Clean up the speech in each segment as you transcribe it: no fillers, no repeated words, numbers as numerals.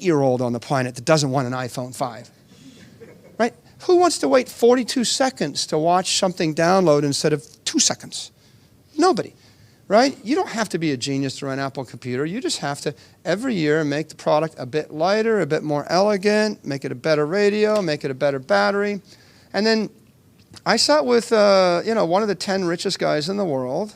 8-year-old on the planet that doesn't want an iPhone 5. Right? Who wants to wait 42 seconds to watch something download instead of 2 seconds? Nobody. Right? You don't have to be a genius to run an Apple computer. You just have to, every year, make the product a bit lighter, a bit more elegant, make it a better radio, make it a better battery. And then I sat with one of the 10 richest guys in the world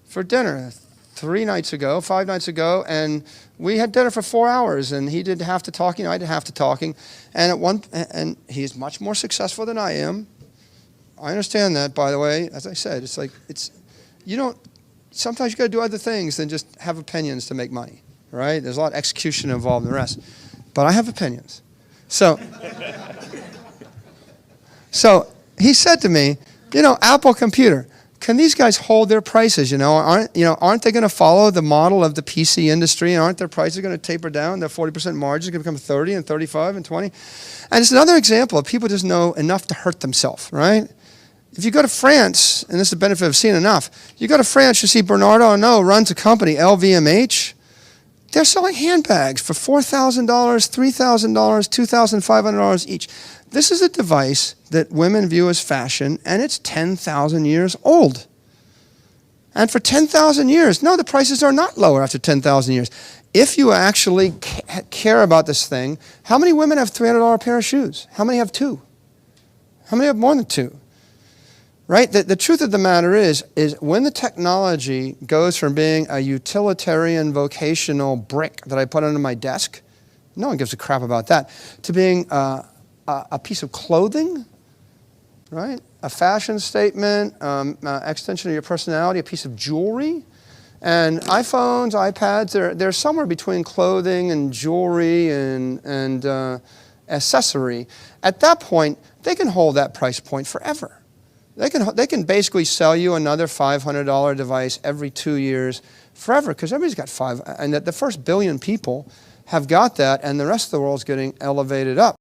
for dinner 5 nights ago, and we had dinner for 4 hours, and he did half the talking, I did half the talking, and he's much more successful than I am. I understand that, by the way. As I said, sometimes you got to do other things than just have opinions to make money, right? There's a lot of execution involved in the rest. But I have opinions. So he said to me, Apple computer, can these guys hold their prices? Aren't they going to follow the model of the PC industry? And aren't their prices going to taper down? Their 40% margins are going to become 30 and 35 and 20. And it's another example of people just know enough to hurt themselves, right? If you go to France, and this is the benefit of seeing enough, you go to France, you see Bernard Arnault runs a company, LVMH. They're selling handbags for $4,000, $3,000, $2,500 each. This is a device that women view as fashion, and it's 10,000 years old. And for 10,000 years, no, the prices are not lower after 10,000 years. If you actually care about this thing, how many women have $300 pair of shoes? How many have 2? How many have more than 2? Right? The truth of the matter is when the technology goes from being a utilitarian vocational brick that I put under my desk, no one gives a crap about that, to being a piece of clothing, right? A fashion statement, extension of your personality, a piece of jewelry. And iPhones, iPads, they're somewhere between clothing and jewelry and accessory. At that point, they can hold that price point forever. They can basically sell you another $500 device every 2 years forever, because everybody's got 5, and the first billion people have got that, and the rest of the world's getting elevated up.